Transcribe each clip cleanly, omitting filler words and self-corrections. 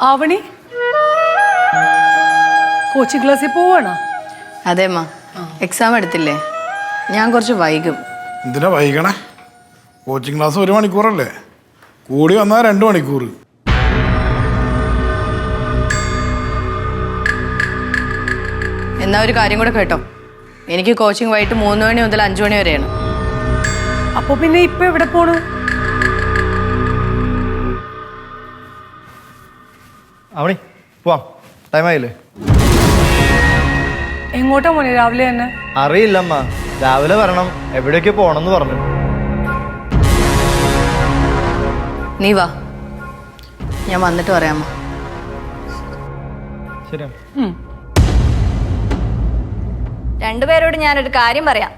Avani coaching ക്ലാസ്സിൽ പോവാണോ? അതേമ്മ, exam എടുത്തില്ലേ, ഞാൻ കുറച്ച് വൈകും. എന്തിനാ വൈകണേ? കോച്ചിങ് ക്ലാസ് 1 മണിക്കൂറല്ലേ, കൂടി വന്നാൽ 2 മണിക്കൂർ. എന്നാ ഒരു കാര്യം കൂടെ കേട്ടോ, എനിക്ക് കോച്ചിങ് വൈകിട്ട് 3 മണി മുതൽ 5 മണി വരെയാണ്. അപ്പൊ പിന്നെ ഇപ്പൊ എവിടെ പോണു? അവണി പോവാം, ടൈം ആയില്ലേ? എങ്ങോട്ടാ മോനെ രാവിലെ തന്നെ? അറിയില്ലമ്മ, രാവിലെ വരണം, എവിടേക്ക് പോണെന്ന് പറഞ്ഞു. നീ വാ, ഞാൻ വന്നിട്ട് പറയാമ്മ. ശരി. രണ്ടുപേരോട് ഞാനൊരു കാര്യം പറയാം.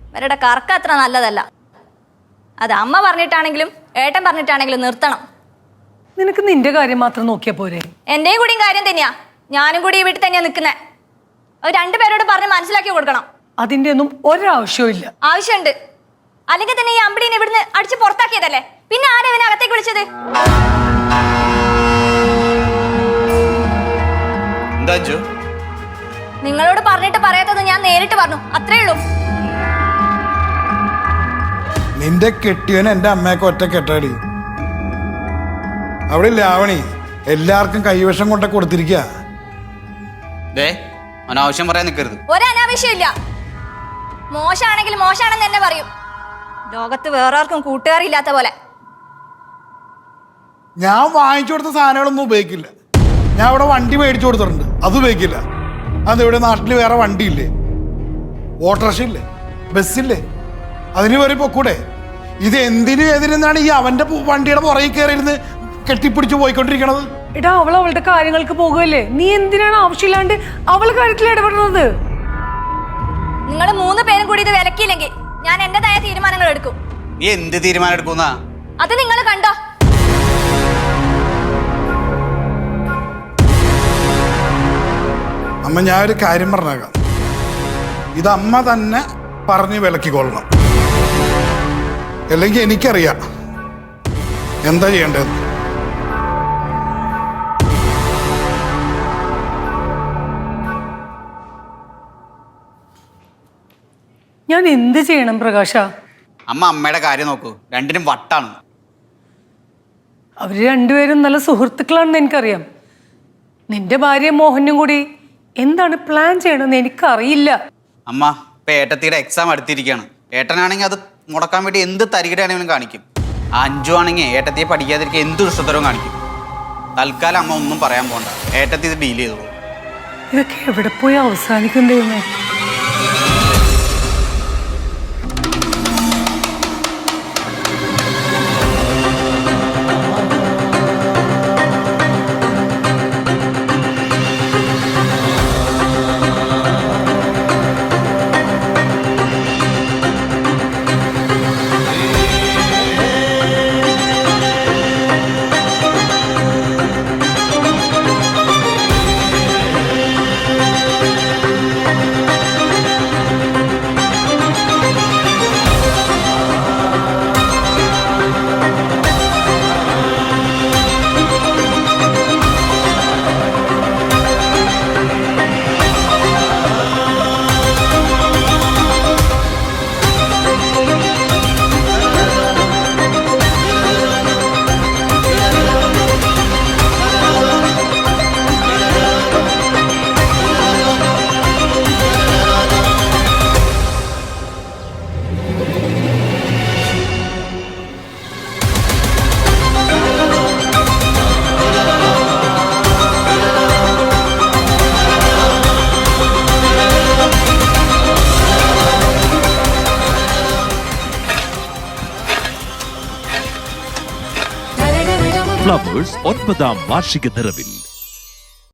ഇവരുടെ കറക്ക അത്ര നല്ലതല്ല. അത് അമ്മ പറഞ്ഞിട്ടാണെങ്കിലും ഏട്ടൻ പറഞ്ഞിട്ടാണെങ്കിലും നിർത്തണം. നിനക്ക് നിന്റെ കാര്യം മാത്രം നോക്കിയാ പോരെ? എന്റെയും കൂടിയും കാര്യം തന്നെയാ. ഞാനും കൂടി ഈ വീട്ടിൽ തന്നെയാ നിൽക്കുന്നത്. അത് രണ്ടുപേരോട് പറഞ്ഞ് മനസ്സിലാക്കി കൊടുക്കണം. അതിന്റെ ഒന്നും ഒരാവശ്യവും ഇല്ല. ആവശ്യമുണ്ട്. അല്ലെങ്കിൽ തന്നെ ഈ അമ്പിടീനെ ഇവിടുന്ന് അടിച്ച് പുറത്താക്കിയതല്ലേ, പിന്നെ ആരെ ഇവനെ അകത്തേക്ക് വിളിച്ചത്? നിങ്ങളോട് പറഞ്ഞിട്ട് പറയാത്തത് ഞാൻ നേരിട്ട് പറഞ്ഞു, അത്രേ ഉള്ളൂ. നിന്റെ കെട്ടിയവന് എൻ്റെ അമ്മയൊക്കെ ഒറ്റ കെട്ടാടി. അവിടെ ഇല്ല ആവണി, എല്ലാവർക്കും കൈവശം കൊണ്ട കൊടുത്തിരിക്കുക. അനാവശ്യം പറയാൻ നിൽക്കരുത്. ഒരനാവശ്യമില്ല. മോശമാണെങ്കിൽ മോശമാണെന്ന് തന്നെ പറയും. ലോകത്ത് വേറെ ആർക്കും കൂട്ടുകാരില്ലാത്ത പോലെ. ഞാൻ വാങ്ങിച്ചു കൊടുത്ത സാധനങ്ങളൊന്നും ഉപയോഗിക്കില്ല. ഞാൻ ഇവിടെ വണ്ടി മേടിച്ചു കൊടുത്തിട്ടുണ്ട്, അത് ഉപയോഗിക്കില്ല. അത് ഇവിടെ നാട്ടിൽ വേറെ വണ്ടിയില്ലേ, ഓട്ടോറിക്ഷ ഇല്ലേ, ബസ്സില്ലേ, അതിന് വരെ പൊക്കൂടെ? ഇത് എന്തിനും എതിരെന്നാണ് ഈ അവന്റെ വണ്ടിയുടെ പുറകിൽ കയറിയിരുന്ന് കെട്ടിപ്പിടിച്ച് പോയിക്കൊണ്ടിരിക്കണത്? എടാ, അവൾ അവളുടെ കാര്യങ്ങൾക്ക് പോകുകയല്ലേ, നീ എന്തിനാണ് ആവശ്യമില്ലാണ്ട് അവളെ കാര്യത്തിൽ ഇടപെടുന്നത്? നിങ്ങൾ 3 പേരും കൂടി ഇത് വിലക്കിയില്ലെങ്കിൽ ഞാൻ എന്റേതായ തീരുമാനങ്ങൾ എടുക്കും. നീ എന്ത് തീരുമാനം എടുക്കുന്ന? അത് നിങ്ങൾ കണ്ടോ? അമ്മ, ഞാൻ ഒരു കാര്യം പറഞ്ഞേക്കാം. ഇത് അമ്മ തന്നെ പറഞ്ഞ് വിലക്കിക്കൊള്ളണം, അല്ലെങ്കിൽ എനിക്കറിയാം എന്താ ചെയ്യേണ്ടതെന്ന്. ഞാൻ എന്ത് ചെയ്യണം പ്രകാശ? അമ്മ അമ്മയുടെ കാര്യം നോക്കൂ, രണ്ടിനും വട്ടാണ്. അവര് രണ്ടുപേരും നല്ല സുഹൃത്തുക്കളാണെന്ന് എനിക്കറിയാം. നിന്റെ ഭാര്യ മോഹനും കൂടി എന്താണ് പ്ലാൻ ചെയ്യണമെന്ന് എനിക്കറിയില്ല. അമ്മ, ഇപ്പൊ ഏട്ടത്തിയുടെ എക്സാം അടുത്തിരിക്കുകയാണ്. ഏട്ടനാണെങ്കിൽ അത് മുടക്കാൻ വേണ്ടി എന്ത് തരികിടാണെങ്കിലും കാണിക്കും. അഞ്ചു ആണെങ്കിൽ ഏട്ടത്തിയെ പഠിക്കാതിരിക്കുക എന്ത് ദുഷ്ടത്തരവും കാണിക്കും. തൽക്കാലം അമ്മ ഒന്നും പറയാൻ പോണ്ട, ഏട്ടത്തി ഇത് ഡീൽ ചെയ്തോളൂ. ഇതൊക്കെ എവിടെ പോയി അവസാനിക്കും ദൈവമേ? ഫ്ലവേഴ്സ് 9ാം വാർഷിക നിറവിൽ